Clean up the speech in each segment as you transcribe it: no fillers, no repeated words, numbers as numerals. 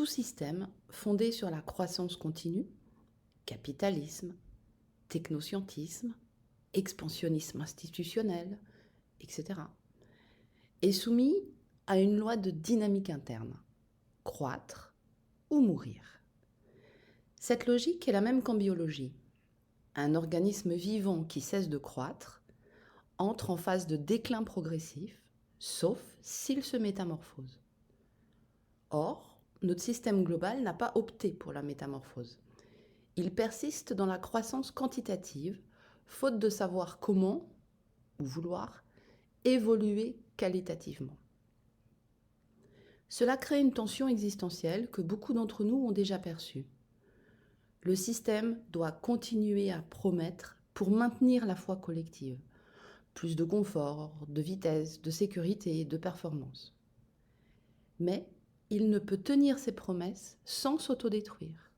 tout système fondé sur la croissance continue, capitalisme, technoscientisme, expansionnisme institutionnel, etc., est soumis à une loi de dynamique interne, croître ou mourir. Cette logique est la même qu'en biologie. Un organisme vivant qui cesse de croître entre en phase de déclin progressif, sauf s'il se métamorphose. Or, notre système global n'a pas opté pour la métamorphose. Il persiste dans la croissance quantitative, faute de savoir comment, ou vouloir, évoluer qualitativement. Cela crée une tension existentielle que beaucoup d'entre nous ont déjà perçue. Le système doit continuer à promettre pour maintenir la foi collective. Plus de confort, de vitesse, de sécurité, de performance. Mais il ne peut tenir ses promesses sans s'autodétruire.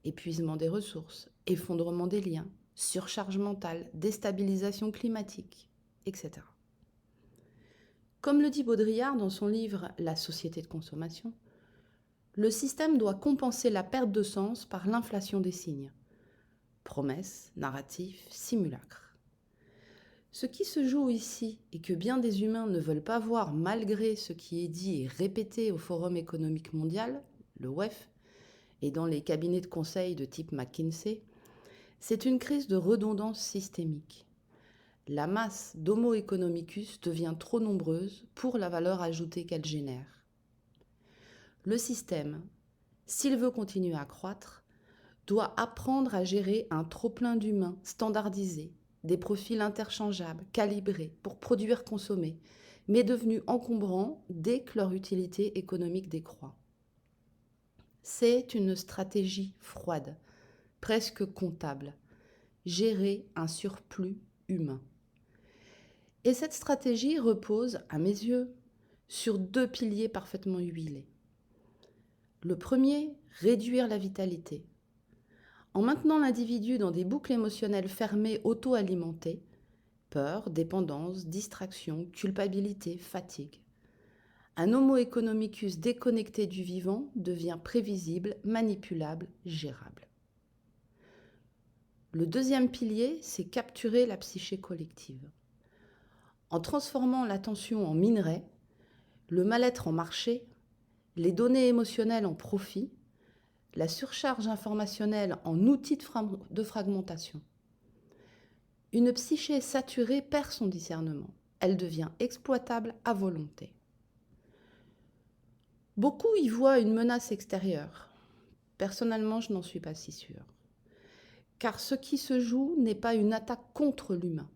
Épuisement des ressources, effondrement des liens, surcharge mentale, déstabilisation climatique, etc. Comme le dit Baudrillard dans son livre « La société de consommation », le système doit compenser la perte de sens par l'inflation des signes. Promesses, narratifs, simulacres. Ce qui se joue ici et que bien des humains ne veulent pas voir malgré ce qui est dit et répété au Forum économique mondial, le WEF, et dans les cabinets de conseil de type McKinsey, c'est une crise de redondance systémique. La masse d'Homo economicus devient trop nombreuse pour la valeur ajoutée qu'elle génère. Le système, s'il veut continuer à croître, doit apprendre à gérer un trop-plein d'humains standardisés, des profils interchangeables, calibrés pour produire, consommer, mais devenus encombrants dès que leur utilité économique décroît. C'est une stratégie froide, presque comptable, gérer un surplus humain. Et cette stratégie repose, à mes yeux, sur deux piliers parfaitement huilés. Le premier, réduire la vitalité. En maintenant l'individu dans des boucles émotionnelles fermées auto-alimentées, peur, dépendance, distraction, culpabilité, fatigue. Un homo economicus déconnecté du vivant devient prévisible, manipulable, gérable. Le deuxième pilier, c'est capturer la psyché collective. En transformant l'attention en minerai, le mal-être en marché, les données émotionnelles en profit, la surcharge informationnelle en outil de fragmentation. Une psyché saturée perd son discernement. Elle devient exploitable à volonté. Beaucoup y voient une menace extérieure. Personnellement, je n'en suis pas si sûre. Car ce qui se joue n'est pas une attaque contre l'humain.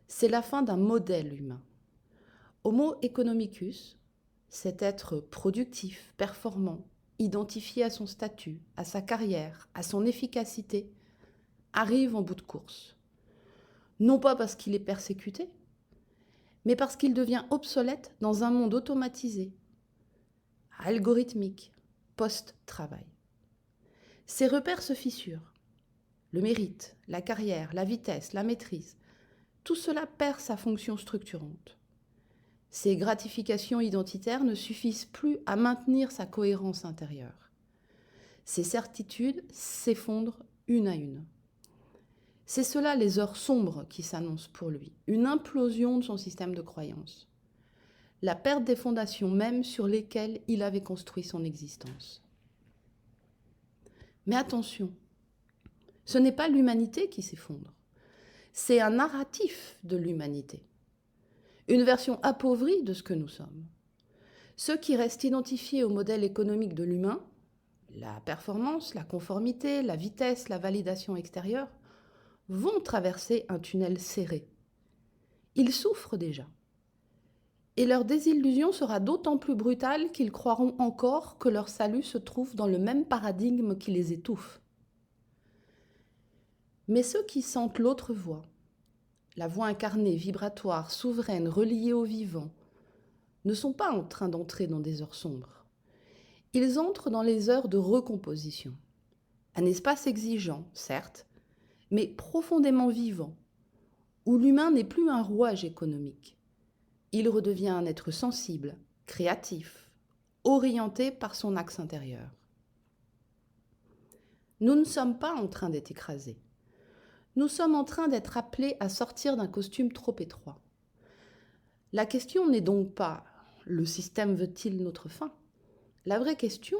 C'est la fin d'un modèle humain. Homo economicus, cet être productif, performant, identifié à son statut, à sa carrière, à son efficacité, arrive en bout de course. Non pas parce qu'il est persécuté, mais parce qu'il devient obsolète dans un monde automatisé, algorithmique, post-travail. Ses repères se fissurent. Le mérite, la carrière, la vitesse, la maîtrise, tout cela perd sa fonction structurante. Ces gratifications identitaires ne suffisent plus à maintenir sa cohérence intérieure. Ses certitudes s'effondrent une à une. C'est cela les heures sombres qui s'annoncent pour lui, une implosion de son système de croyances, la perte des fondations mêmes sur lesquelles il avait construit son existence. Mais attention, ce n'est pas l'humanité qui s'effondre, c'est un narratif de l'humanité, une version appauvrie de ce que nous sommes. Ceux qui restent identifiés au modèle économique de l'humain, la performance, la conformité, la vitesse, la validation extérieure, vont traverser un tunnel serré. Ils souffrent déjà. Et leur désillusion sera d'autant plus brutale qu'ils croiront encore que leur salut se trouve dans le même paradigme qui les étouffe. Mais ceux qui sentent l'autre voix, la voix incarnée, vibratoire, souveraine, reliée au vivant, ne sont pas en train d'entrer dans des heures sombres. Ils entrent dans les heures de recomposition. Un espace exigeant, certes, mais profondément vivant, où l'humain n'est plus un rouage économique. Il redevient un être sensible, créatif, orienté par son axe intérieur. Nous ne sommes pas en train d'être écrasés. Nous sommes en train d'être appelés à sortir d'un costume trop étroit. La question n'est donc pas « le système veut-il notre fin ?» La vraie question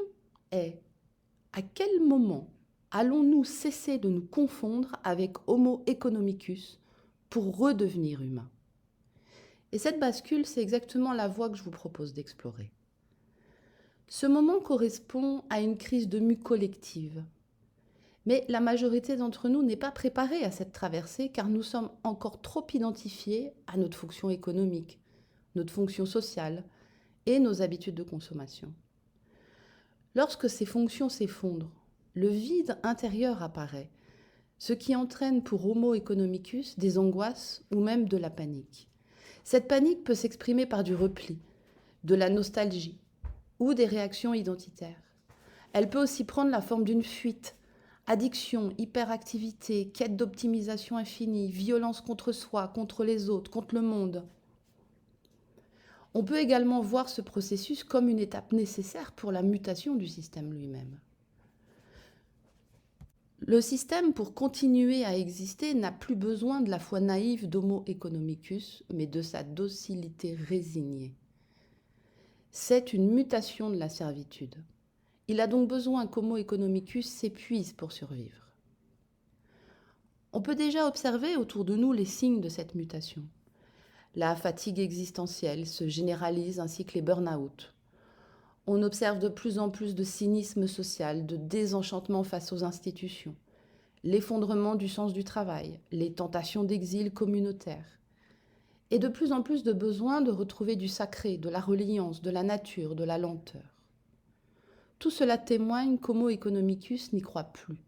est « à quel moment allons-nous cesser de nous confondre avec Homo economicus pour redevenir humains ?» Et cette bascule, c'est exactement la voie que je vous propose d'explorer. Ce moment correspond à une crise de mue collective. Mais la majorité d'entre nous n'est pas préparée à cette traversée car nous sommes encore trop identifiés à notre fonction économique, notre fonction sociale et nos habitudes de consommation. Lorsque ces fonctions s'effondrent, le vide intérieur apparaît, ce qui entraîne pour Homo economicus des angoisses ou même de la panique. Cette panique peut s'exprimer par du repli, de la nostalgie ou des réactions identitaires. Elle peut aussi prendre la forme d'une fuite, addiction, hyperactivité, quête d'optimisation infinie, violence contre soi, contre les autres, contre le monde. On peut également voir ce processus comme une étape nécessaire pour la mutation du système lui-même. Le système, pour continuer à exister, n'a plus besoin de la foi naïve d'Homo economicus, mais de sa docilité résignée. C'est une mutation de la servitude. Il a donc besoin qu'Homo economicus s'épuise pour survivre. On peut déjà observer autour de nous les signes de cette mutation. La fatigue existentielle se généralise ainsi que les burn-out. On observe de plus en plus de cynisme social, de désenchantement face aux institutions, l'effondrement du sens du travail, les tentations d'exil communautaire, et de plus en plus de besoin de retrouver du sacré, de la reliance, de la nature, de la lenteur. Tout cela témoigne qu'Homo economicus n'y croit plus,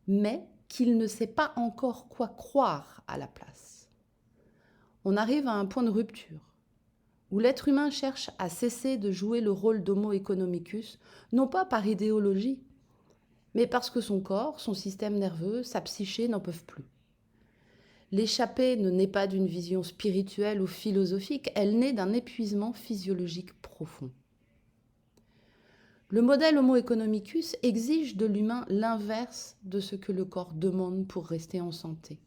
mais qu'il ne sait pas encore quoi croire à la place. On arrive à un point de rupture, où l'être humain cherche à cesser de jouer le rôle d'Homo economicus, non pas par idéologie, mais parce que son corps, son système nerveux, sa psyché n'en peuvent plus. L'échappée ne naît pas d'une vision spirituelle ou philosophique, elle naît d'un épuisement physiologique profond. Le modèle Homo economicus exige de l'humain l'inverse de ce que le corps demande pour rester en santé.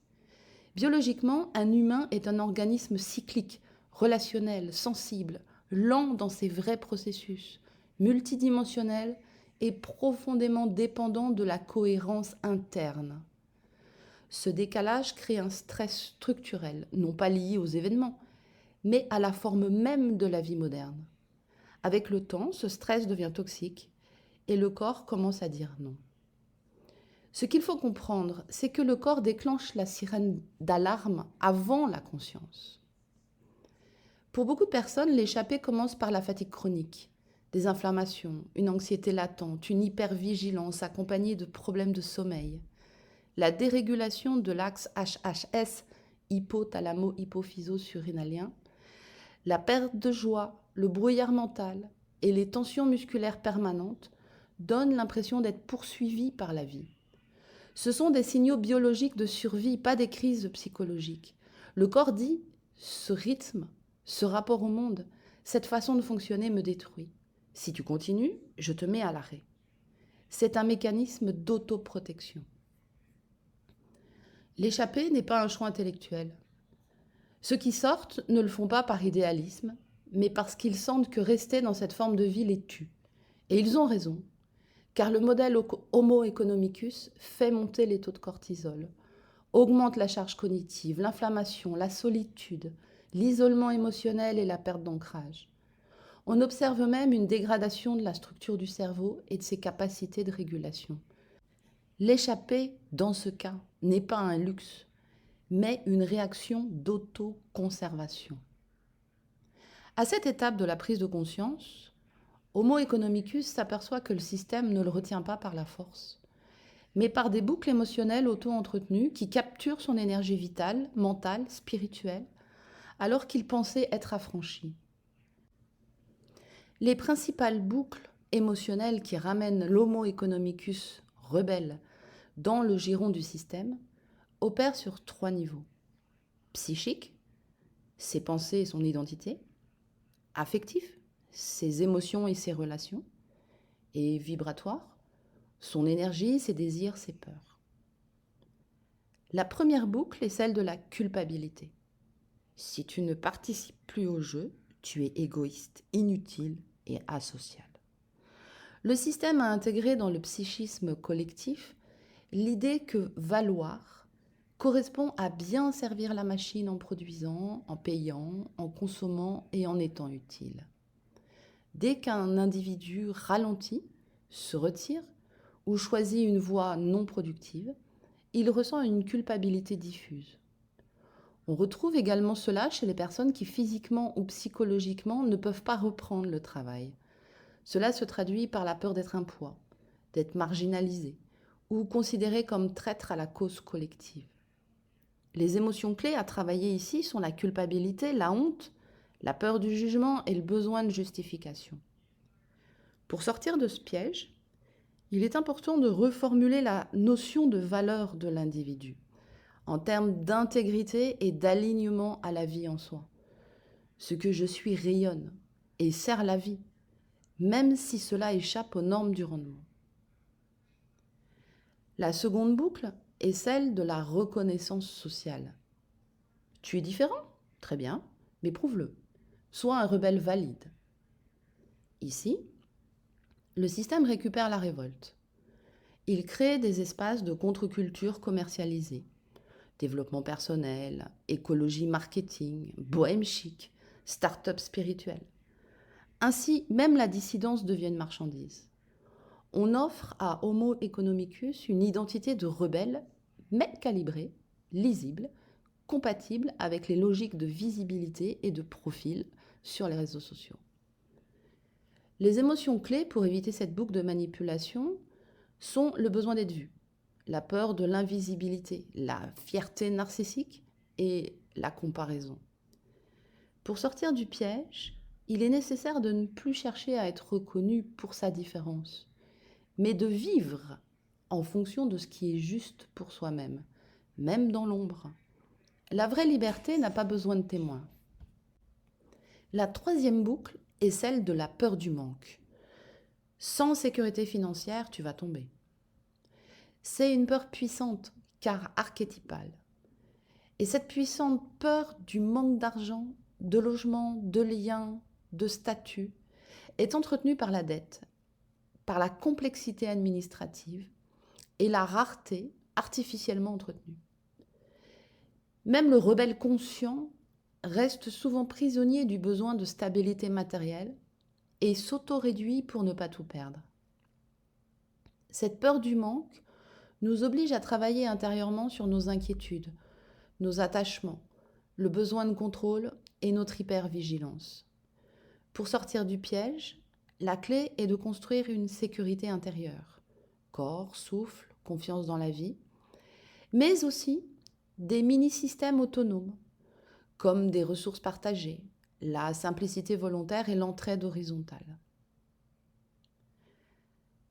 Biologiquement, un humain est un organisme cyclique, relationnel, sensible, lent dans ses vrais processus, multidimensionnel et profondément dépendant de la cohérence interne. Ce décalage crée un stress structurel, non pas lié aux événements, mais à la forme même de la vie moderne. Avec le temps, ce stress devient toxique et le corps commence à dire non. Ce qu'il faut comprendre, c'est que le corps déclenche la sirène d'alarme avant la conscience. Pour beaucoup de personnes, l'échappée commence par la fatigue chronique, des inflammations, une anxiété latente, une hypervigilance accompagnée de problèmes de sommeil, la dérégulation de l'axe HHS, hypothalamo-hypophyso-surrénalien, la perte de joie, le brouillard mental et les tensions musculaires permanentes donnent l'impression d'être poursuivis par la vie. Ce sont des signaux biologiques de survie, pas des crises psychologiques. Le corps dit « ce rythme, ce rapport au monde, cette façon de fonctionner me détruit. Si tu continues, je te mets à l'arrêt. » C'est un mécanisme d'autoprotection. L'échappée n'est pas un choix intellectuel. Ceux qui sortent ne le font pas par idéalisme, mais parce qu'ils sentent que rester dans cette forme de vie les tue. Et ils ont raison, car le modèle Homo economicus fait monter les taux de cortisol, augmente la charge cognitive, l'inflammation, la solitude, l'isolement émotionnel et la perte d'ancrage. On observe même une dégradation de la structure du cerveau et de ses capacités de régulation. L'échappée, dans ce cas, n'est pas un luxe, mais une réaction d'autoconservation. À cette étape de la prise de conscience, Homo economicus s'aperçoit que le système ne le retient pas par la force, mais par des boucles émotionnelles auto-entretenues qui capturent son énergie vitale, mentale, spirituelle, alors qu'il pensait être affranchi. Les principales boucles émotionnelles qui ramènent l'Homo economicus rebelle dans le giron du système opèrent sur 3 niveaux. Psychique, ses pensées et son identité. Affectif, ses émotions et ses relations, et vibratoire, son énergie, ses désirs, ses peurs. La première boucle est celle de la culpabilité. Si tu ne participes plus au jeu, tu es égoïste, inutile et asocial. Le système a intégré dans le psychisme collectif l'idée que valoir correspond à bien servir la machine en produisant, en payant, en consommant et en étant utile. Dès qu'un individu ralentit, se retire ou choisit une voie non productive, il ressent une culpabilité diffuse. On retrouve également cela chez les personnes qui physiquement ou psychologiquement ne peuvent pas reprendre le travail. Cela se traduit par la peur d'être un poids, d'être marginalisé ou considéré comme traître à la cause collective. Les émotions clés à travailler ici sont la culpabilité, la honte, la peur du jugement et le besoin de justification. Pour sortir de ce piège, il est important de reformuler la notion de valeur de l'individu en termes d'intégrité et d'alignement à la vie en soi. Ce que je suis rayonne et sert la vie, même si cela échappe aux normes du rendement. La seconde boucle est celle de la reconnaissance sociale. Tu es différent? Très bien, mais prouve-le. Sois un rebelle valide. Ici, le système récupère la révolte. Il crée des espaces de contre-culture commercialisés. Développement personnel, écologie marketing, bohème chic, start-up spirituelle. Ainsi, même la dissidence devient une marchandise. On offre à Homo economicus une identité de rebelle, mais calibrée, lisible, compatible avec les logiques de visibilité et de profil sur les réseaux sociaux. Les émotions clés pour éviter cette boucle de manipulation sont le besoin d'être vu, la peur de l'invisibilité, la fierté narcissique et la comparaison. Pour sortir du piège, il est nécessaire de ne plus chercher à être reconnu pour sa différence, mais de vivre en fonction de ce qui est juste pour soi-même, même dans l'ombre. La vraie liberté n'a pas besoin de témoins. La troisième boucle est celle de la peur du manque. Sans sécurité financière, tu vas tomber. C'est une peur puissante, car archétypale. Et cette puissante peur du manque d'argent, de logement, de liens, de statut, est entretenue par la dette, par la complexité administrative et la rareté artificiellement entretenue. Même le rebelle conscient reste souvent prisonnier du besoin de stabilité matérielle et s'auto-réduit pour ne pas tout perdre. Cette peur du manque nous oblige à travailler intérieurement sur nos inquiétudes, nos attachements, le besoin de contrôle et notre hypervigilance. Pour sortir du piège, la clé est de construire une sécurité intérieure, corps, souffle, confiance dans la vie, mais aussi des mini-systèmes autonomes, comme des ressources partagées, la simplicité volontaire et l'entraide horizontale.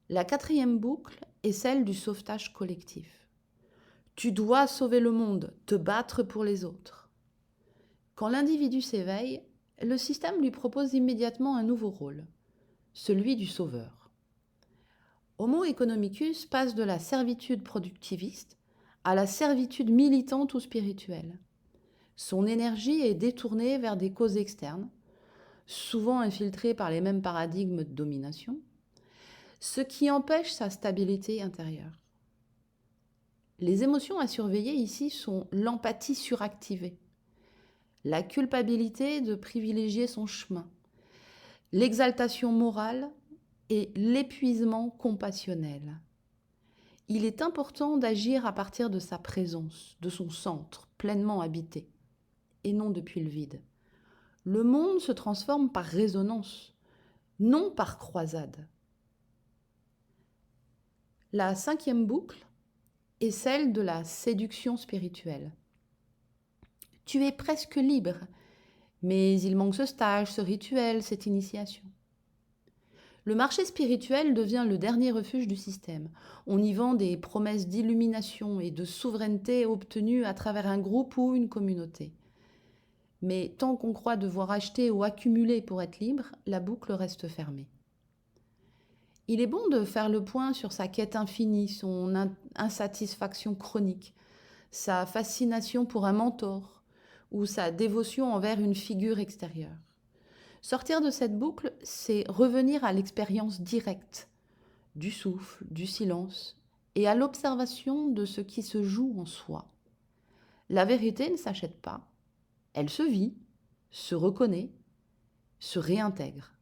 La quatrième boucle est celle du sauvetage collectif. Tu dois sauver le monde, te battre pour les autres. Quand l'individu s'éveille, le système lui propose immédiatement un nouveau rôle, celui du sauveur. Homo economicus passe de la servitude productiviste à la servitude militante ou spirituelle. Son énergie est détournée vers des causes externes, souvent infiltrées par les mêmes paradigmes de domination, ce qui empêche sa stabilité intérieure. Les émotions à surveiller ici sont l'empathie suractivée, la culpabilité de privilégier son chemin, l'exaltation morale et l'épuisement compassionnel. Il est important d'agir à partir de sa présence, de son centre, pleinement habité, et non depuis le vide. Le monde se transforme par résonance, non par croisade. La cinquième boucle est celle de la séduction spirituelle. Tu es presque libre, mais il manque ce stage, ce rituel, cette initiation. Le marché spirituel devient le dernier refuge du système. On y vend des promesses d'illumination et de souveraineté obtenues à travers un groupe ou une communauté. Mais tant qu'on croit devoir acheter ou accumuler pour être libre, la boucle reste fermée. Il est bon de faire le point sur sa quête infinie, son insatisfaction chronique, sa fascination pour un mentor ou sa dévotion envers une figure extérieure. Sortir de cette boucle, c'est revenir à l'expérience directe du souffle, du silence et à l'observation de ce qui se joue en soi. La vérité ne s'achète pas, elle se vit, se reconnaît, se réintègre.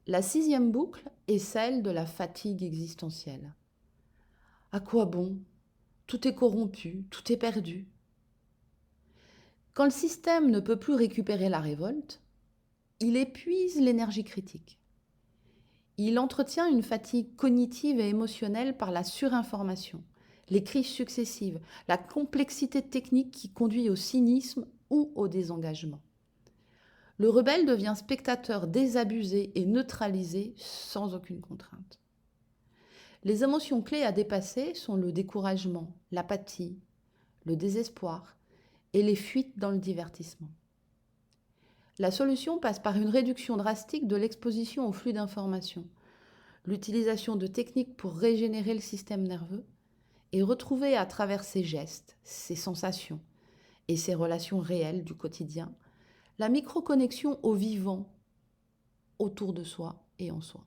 La 6e boucle est celle de la fatigue existentielle. À quoi bon? Tout est corrompu, tout est perdu. Quand le système ne peut plus récupérer la révolte, il épuise l'énergie critique. Il entretient une fatigue cognitive et émotionnelle par la surinformation, les crises successives, la complexité technique qui conduit au cynisme ou au désengagement. Le rebelle devient spectateur désabusé et neutralisé sans aucune contrainte. Les émotions clés à dépasser sont le découragement, l'apathie, le désespoir et les fuites dans le divertissement. La solution passe par une réduction drastique de l'exposition au flux d'informations, l'utilisation de techniques pour régénérer le système nerveux et retrouver à travers ses gestes, ses sensations et ses relations réelles du quotidien la microconnexion au vivant autour de soi et en soi.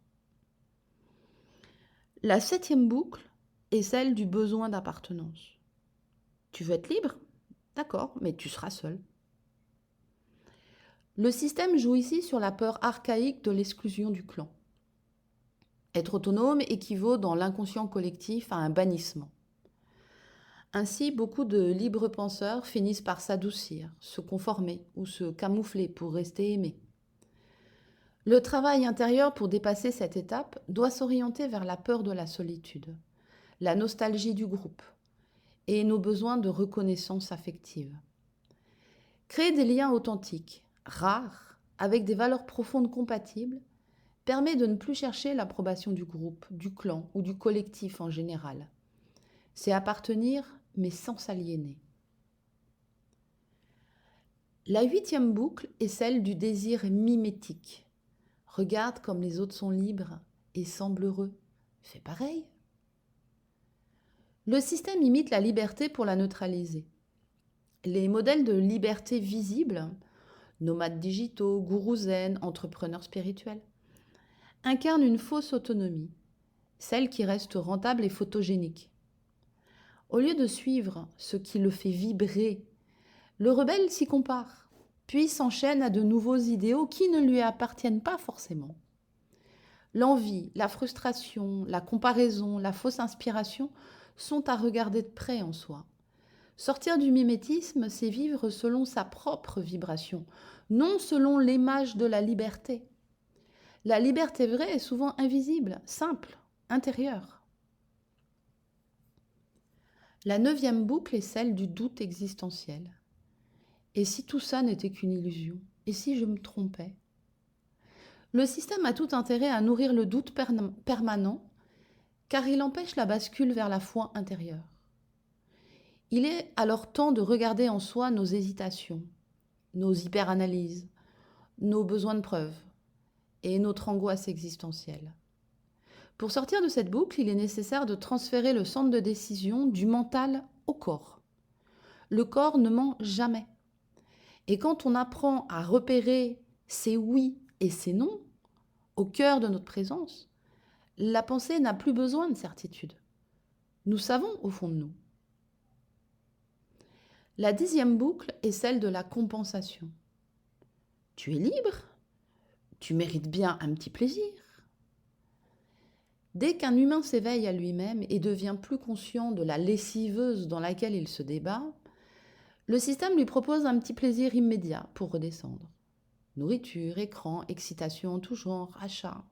La 7e boucle est celle du besoin d'appartenance. Tu veux être libre? D'accord, mais tu seras seul. Le système joue ici sur la peur archaïque de l'exclusion du clan. Être autonome équivaut dans l'inconscient collectif à un bannissement. Ainsi, beaucoup de libres penseurs finissent par s'adoucir, se conformer ou se camoufler pour rester aimés. Le travail intérieur pour dépasser cette étape doit s'orienter vers la peur de la solitude, la nostalgie du groupe et nos besoins de reconnaissance affective. Créer des liens authentiques, rares, avec des valeurs profondes compatibles, permet de ne plus chercher l'approbation du groupe, du clan ou du collectif en général. C'est appartenir, mais sans s'aliéner. La 8e boucle est celle du désir mimétique. Regarde comme les autres sont libres et semblent heureux. Fais pareil. Le système imite la liberté pour la neutraliser. Les modèles de liberté visibles, nomades digitaux, gourous zen, entrepreneurs spirituels, incarnent une fausse autonomie, celle qui reste rentable et photogénique. Au lieu de suivre ce qui le fait vibrer, le rebelle s'y compare, puis s'enchaîne à de nouveaux idéaux qui ne lui appartiennent pas forcément. L'envie, la frustration, la comparaison, la fausse inspiration sont à regarder de près en soi. Sortir du mimétisme, c'est vivre selon sa propre vibration, non selon l'image de la liberté. La liberté vraie est souvent invisible, simple, intérieure. La 9e boucle est celle du doute existentiel. Et si tout ça n'était qu'une illusion? Et si je me trompais? Le système a tout intérêt à nourrir le doute permanent, car il empêche la bascule vers la foi intérieure. Il est alors temps de regarder en soi nos hésitations, nos hyperanalyses, nos besoins de preuves et notre angoisse existentielle. Pour sortir de cette boucle, il est nécessaire de transférer le centre de décision du mental au corps. Le corps ne ment jamais. Et quand on apprend à repérer ses oui et ses non au cœur de notre présence, la pensée n'a plus besoin de certitude. Nous savons au fond de nous. La 10e boucle est celle de la compensation. Tu es libre, tu mérites bien un petit plaisir. Dès qu'un humain s'éveille à lui-même et devient plus conscient de la lessiveuse dans laquelle il se débat, le système lui propose un petit plaisir immédiat pour redescendre. Nourriture, écran, excitation en tout genre, achat.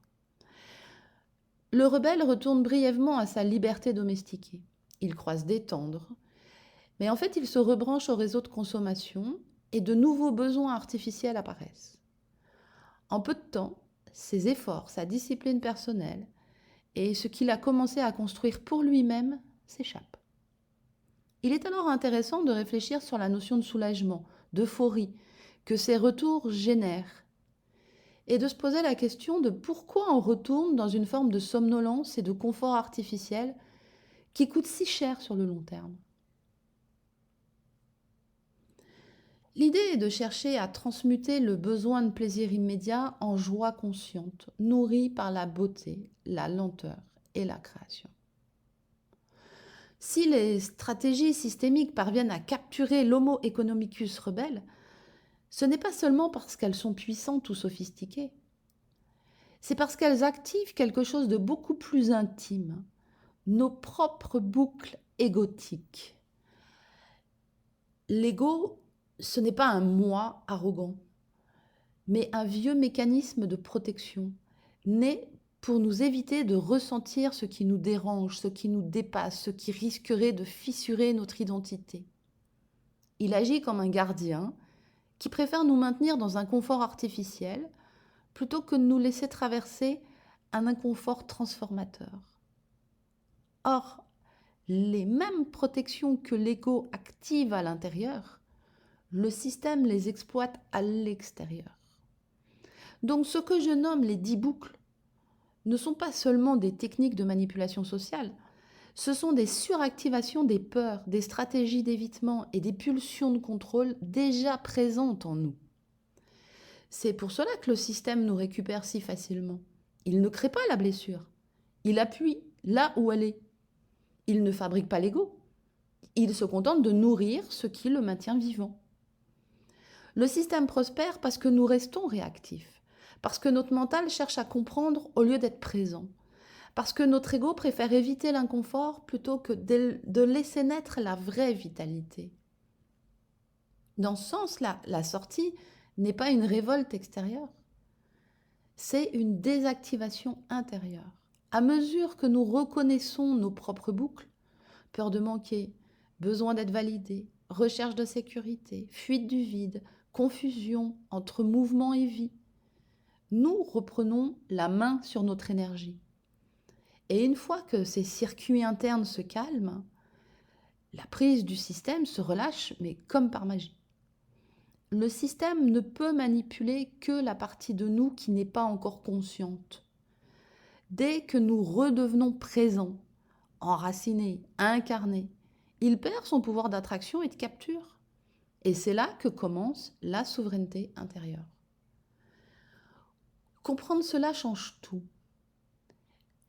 Le rebelle retourne brièvement à sa liberté domestiquée. Il croit se détendre, mais en fait il se rebranche au réseau de consommation et de nouveaux besoins artificiels apparaissent. En peu de temps, ses efforts, sa discipline personnelle et ce qu'il a commencé à construire pour lui-même s'échappent. Il est alors intéressant de réfléchir sur la notion de soulagement, d'euphorie, que ces retours génèrent, et de se poser la question de pourquoi on retourne dans une forme de somnolence et de confort artificiel qui coûte si cher sur le long terme. L'idée est de chercher à transmuter le besoin de plaisir immédiat en joie consciente, nourrie par la beauté, la lenteur et la création. Si les stratégies systémiques parviennent à capturer l'homo economicus rebelle, ce n'est pas seulement parce qu'elles sont puissantes ou sophistiquées, c'est parce qu'elles activent quelque chose de beaucoup plus intime, nos propres boucles égotiques. L'ego, ce n'est pas un moi arrogant, mais un vieux mécanisme de protection, né pour nous éviter de ressentir ce qui nous dérange, ce qui nous dépasse, ce qui risquerait de fissurer notre identité. Il agit comme un gardien qui préfère nous maintenir dans un confort artificiel plutôt que de nous laisser traverser un inconfort transformateur. Or, les mêmes protections que l'ego active à l'intérieur, le système les exploite à l'extérieur. Donc ce que je nomme les 10 boucles ne sont pas seulement des techniques de manipulation sociale, ce sont des suractivations des peurs, des stratégies d'évitement et des pulsions de contrôle déjà présentes en nous. C'est pour cela que le système nous récupère si facilement. Il ne crée pas la blessure, il appuie là où elle est. Il ne fabrique pas l'ego, il se contente de nourrir ce qui le maintient vivant. Le système prospère parce que nous restons réactifs, parce que notre mental cherche à comprendre au lieu d'être présent, parce que notre ego préfère éviter l'inconfort plutôt que de laisser naître la vraie vitalité. Dans ce sens-là, la sortie n'est pas une révolte extérieure, c'est une désactivation intérieure. À mesure que nous reconnaissons nos propres boucles, peur de manquer, besoin d'être validé, recherche de sécurité, fuite du vide, confusion entre mouvement et vie, nous reprenons la main sur notre énergie. Et une fois que ces circuits internes se calment, la prise du système se relâche, mais comme par magie. Le système ne peut manipuler que la partie de nous qui n'est pas encore consciente. Dès que nous redevenons présents, enracinés, incarnés, il perd son pouvoir d'attraction et de capture. Et c'est là que commence la souveraineté intérieure. Comprendre cela change tout.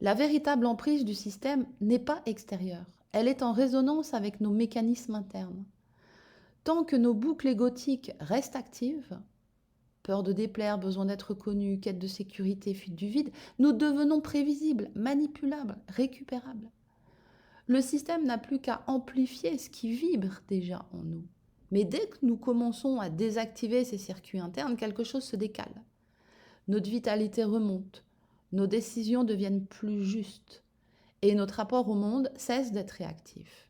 La véritable emprise du système n'est pas extérieure. Elle est en résonance avec nos mécanismes internes. Tant que nos boucles égotiques restent actives, peur de déplaire, besoin d'être connu, quête de sécurité, fuite du vide, nous devenons prévisibles, manipulables, récupérables. Le système n'a plus qu'à amplifier ce qui vibre déjà en nous. Mais dès que nous commençons à désactiver ces circuits internes, quelque chose se décale. Notre vitalité remonte, nos décisions deviennent plus justes et notre rapport au monde cesse d'être réactif.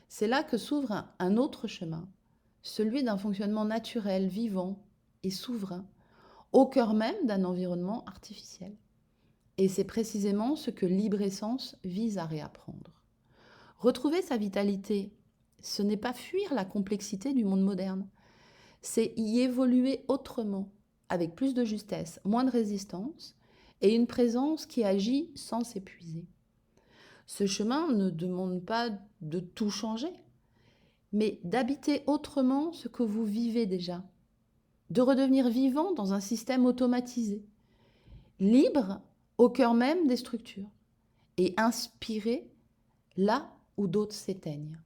C'est là que s'ouvre un autre chemin, celui d'un fonctionnement naturel, vivant et souverain, au cœur même d'un environnement artificiel. Et c'est précisément ce que Libre Essence vise à réapprendre. Retrouver sa vitalité, ce n'est pas fuir la complexité du monde moderne, c'est y évoluer autrement, avec plus de justesse, moins de résistance et une présence qui agit sans s'épuiser. Ce chemin ne demande pas de tout changer, mais d'habiter autrement ce que vous vivez déjà, de redevenir vivant dans un système automatisé, libre au cœur même des structures et inspiré là où d'autres s'éteignent.